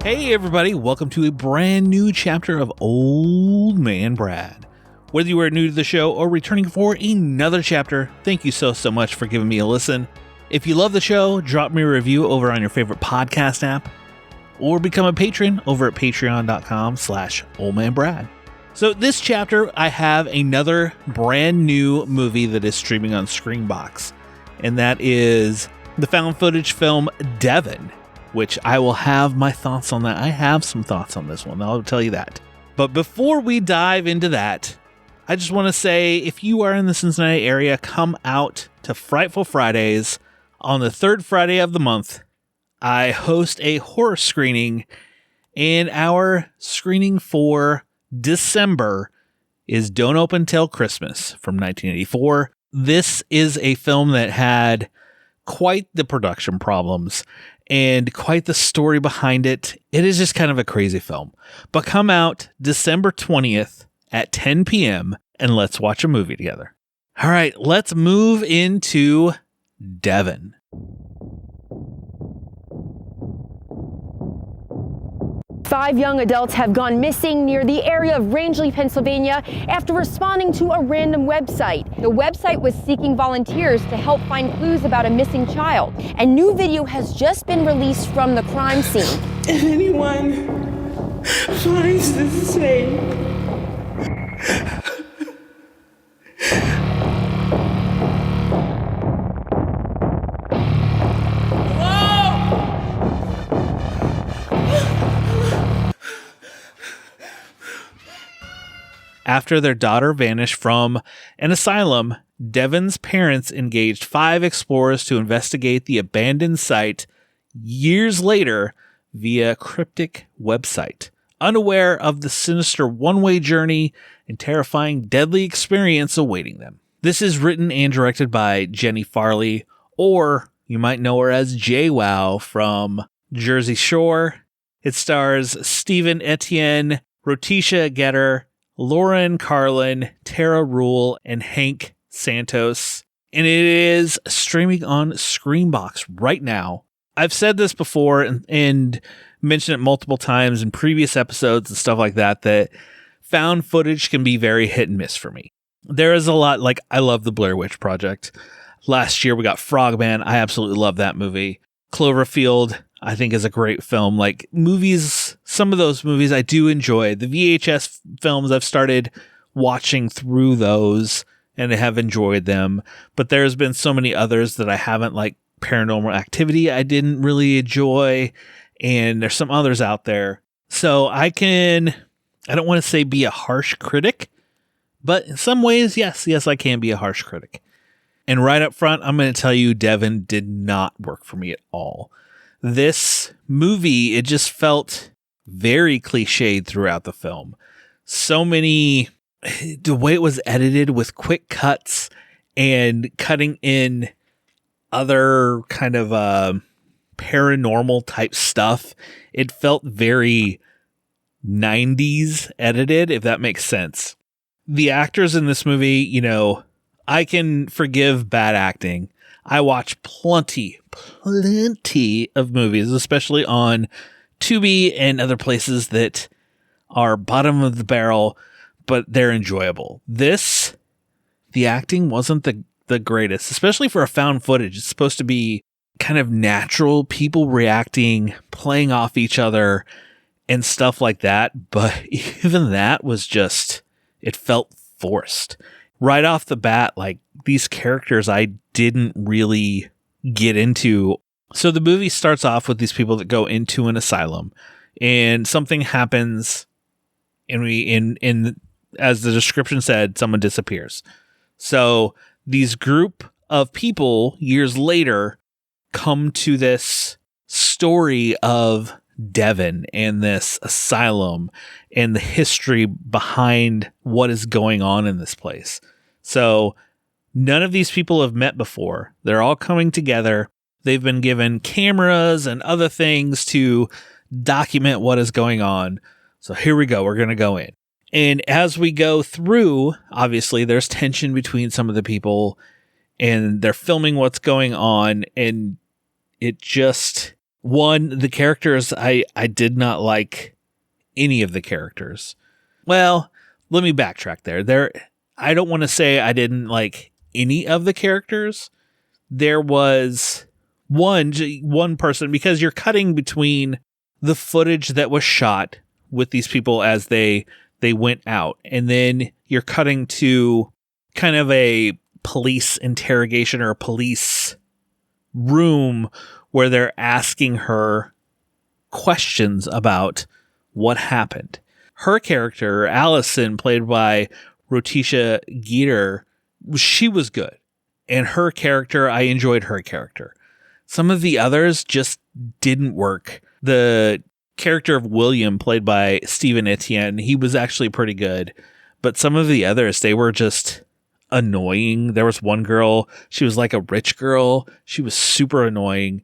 Hey everybody, welcome to a brand new chapter of Old Man Brad. Whether you are new to the show or returning for another chapter, thank you so much for giving me a listen. If you love the show, drop me a review over on your favorite podcast app or become a patron over at patreon.com/oldmanbrad. So this chapter, I have another brand new movie that is streaming on Screambox, and that is the found footage film Devon, which I will have my thoughts on that. I have some thoughts on this one, I'll tell you that. But before we dive into that, I just want to say, if you are in the Cincinnati area, come out to Frightful Fridays on the third Friday of the month. I host a horror screening, and our screening for December is Don't Open Till Christmas from 1984. This is a film that had quite the production problems and quite the story behind it. It is just kind of a crazy film. But come out December 20th at 10 p.m. and let's watch a movie together. All right, let's move into Devon. Five young adults have gone missing near the area of Rangeley, Pennsylvania, after responding to a random website. The website was seeking volunteers to help find clues about a missing child. A new video has just been released from the crime scene. If anyone finds this thing, After their daughter vanished from an asylum, Devon's parents engaged 5 explorers to investigate the abandoned site years later via a cryptic website, unaware of the sinister one-way journey and terrifying deadly experience awaiting them. This is written and directed by Jenny Farley, or you might know her as JWoww from Jersey Shore. It stars Stephen Etienne, Rotisha Getter, Lauren Carlin, Tara Rule, and Hank Santos. And it is streaming on Screambox right now. I've said this before and mentioned it multiple times in previous episodes and stuff like that, that found footage can be very hit and miss for me. There is a lot, like I love the Blair Witch Project. Last year we got Frogman. I absolutely love that movie. Cloverfield, I think, is a great film. Like movies, some of those movies I do enjoy. The VHS films, I've started watching through those and I have enjoyed them. But there's been so many others that I haven't, like Paranormal Activity, I didn't really enjoy. And there's some others out there. So I don't want to say be a harsh critic, but in some ways, yes, I can be a harsh critic. And right up front, I'm going to tell you, Devon did not work for me at all. This movie, it just felt very cliched throughout the film. So many, the way it was edited with quick cuts and cutting in other kind of paranormal type stuff, it felt very 90s edited, if that makes sense. The actors in this movie, you know, I can forgive bad acting. I watch plenty of movies, especially on Tubi and other places that are bottom of the barrel, but they're enjoyable. The acting wasn't the greatest, especially for a found footage. It's supposed to be kind of natural, people reacting, playing off each other and stuff like that. But even that was just, it felt forced. Right off the bat, like these characters I didn't really get into. So the movie starts off with these people that go into an asylum and something happens and as the description said, someone disappears. So these group of people years later come to this story of Devon and this asylum and the history behind what is going on in this place. So none of these people have met before. They're all coming together. They've been given cameras and other things to document what is going on. So here we go. We're going to go in. And as we go through, obviously there's tension between some of the people and they're filming what's going on. And it just, One, the characters, I did not like any of the characters. Well, let me backtrack there. I don't want to say I didn't like any of the characters. There was one person, because you're cutting between the footage that was shot with these people as they went out, and then you're cutting to kind of a police interrogation or a police room where they're asking her questions about what happened. Her character, Allison, played by Rotisha Geter, she was good. And her character, I enjoyed her character. Some of the others just didn't work. The character of William, played by Stephen Etienne, he was actually pretty good. But some of the others, they were just annoying. There was one girl, she was like a rich girl. She was super annoying.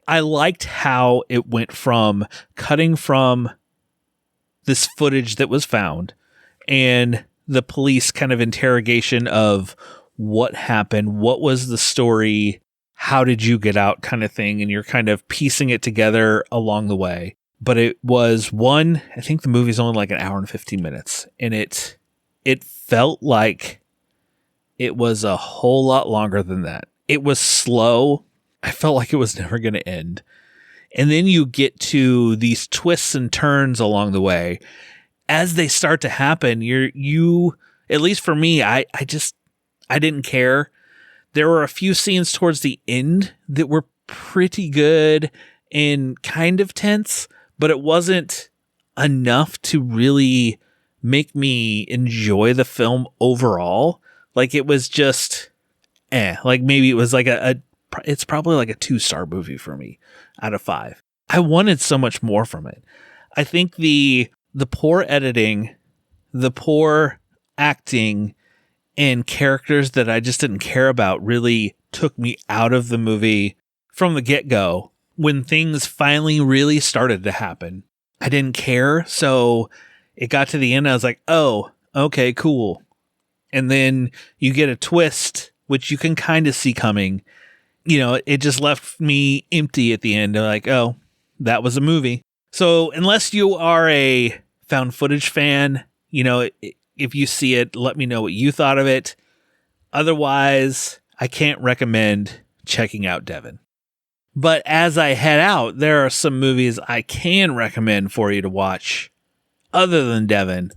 I liked how it went from cutting from this footage that was found and the police kind of interrogation of what happened, what was the story, how did you get out kind of thing, and you're kind of piecing it together along the way. But it was I think the movie's only like an hour and 15 minutes, and it felt like it was a whole lot longer than that. It was slow. I felt like it was never going to end. And then you get to these twists and turns along the way. As they start to happen, you at least for me, I didn't care. There were a few scenes towards the end that were pretty good and kind of tense, but it wasn't enough to really make me enjoy the film overall. Like, it was just, like maybe it was like it's probably like a 2-star movie for me out of 5. I wanted so much more from it. I think the poor editing, the poor acting, and characters that I just didn't care about really took me out of the movie from the get-go. When things finally really started to happen, I didn't care. So it got to the end, I was like, oh, okay, cool. And then you get a twist, which you can kind of see coming. You know, it just left me empty at the end. Like, oh, that was a movie. So unless you are a found footage fan, you know, if you see it, let me know what you thought of it. Otherwise, I can't recommend checking out Devon. But as I head out, there are some movies I can recommend for you to watch other than Devon.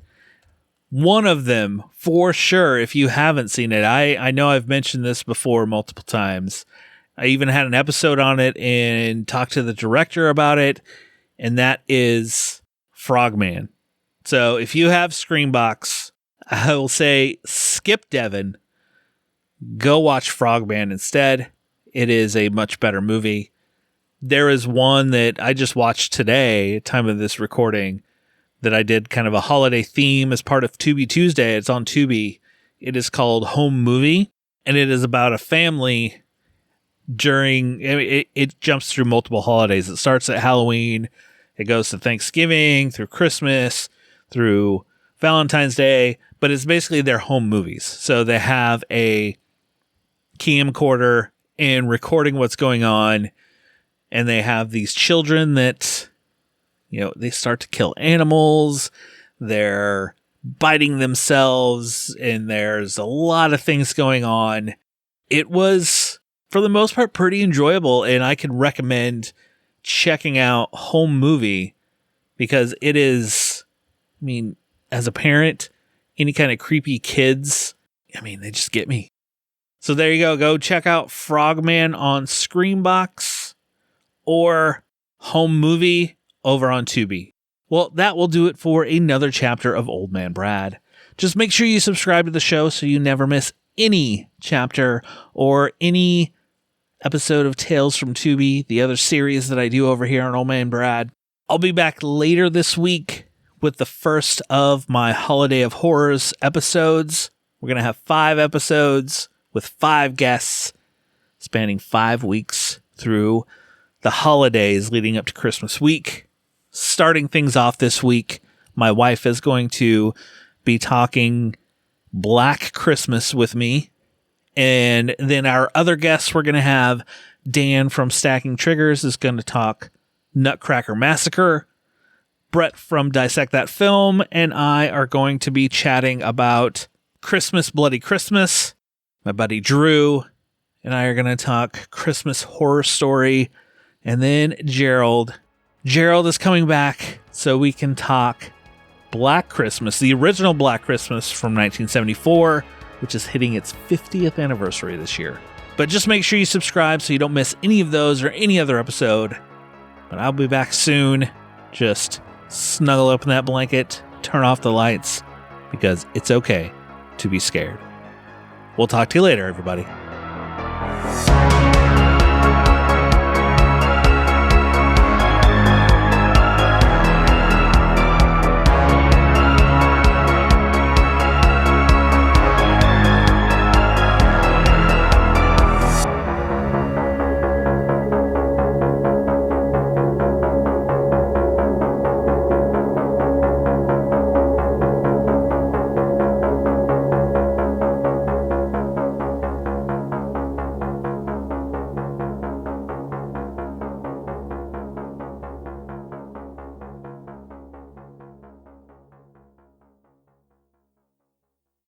One of them, for sure, if you haven't seen it, I know I've mentioned this before multiple times. I even had an episode on it and talked to the director about it, and that is Frogman. So if you have Screambox, I will say skip Devon, go watch Frogman instead. It is a much better movie. There is one that I just watched today, time of this recording, that I did kind of a holiday theme as part of Tubi Tuesday. It's on Tubi. It is called Home Movie, and it is about a family during, it jumps through multiple holidays. It starts at Halloween, it goes to Thanksgiving, through Christmas, through Valentine's Day, but it's basically their home movies. So they have a camcorder and recording what's going on, and they have these children that, you know, they start to kill animals, they're biting themselves, and there's a lot of things going on. It was, for the most part, pretty enjoyable, and I could recommend checking out Home Movie because it is, I mean, as a parent, any kind of creepy kids, I mean, they just get me. So there you go. Go check out Frogman on Screambox or Home Movie over on Tubi. Well, that will do it for another chapter of Old Man Brad. Just make sure you subscribe to the show so you never miss any chapter or any episode of Tales from Tubi, the other series that I do over here on Old Man Brad. I'll be back later this week with the first of my Holiday of Horrors episodes. We're going to have 5 episodes with 5 guests spanning 5 weeks through the holidays leading up to Christmas week. Starting things off this week, my wife is going to be talking Black Christmas with me. And then our other guests, we're going to have Dan from Stacking Triggers is going to talk Nutcracker Massacre. Brett from Dissect That Film and I are going to be chatting about Christmas Bloody Christmas. My buddy Drew and I are going to talk Christmas Horror Story. And then Gerald. Gerald is coming back so we can talk Black Christmas, the original Black Christmas from 1974, which is hitting its 50th anniversary this year. But just make sure you subscribe so you don't miss any of those or any other episode. But I'll be back soon. Just snuggle up in that blanket, turn off the lights, because it's okay to be scared. We'll talk to you later, everybody.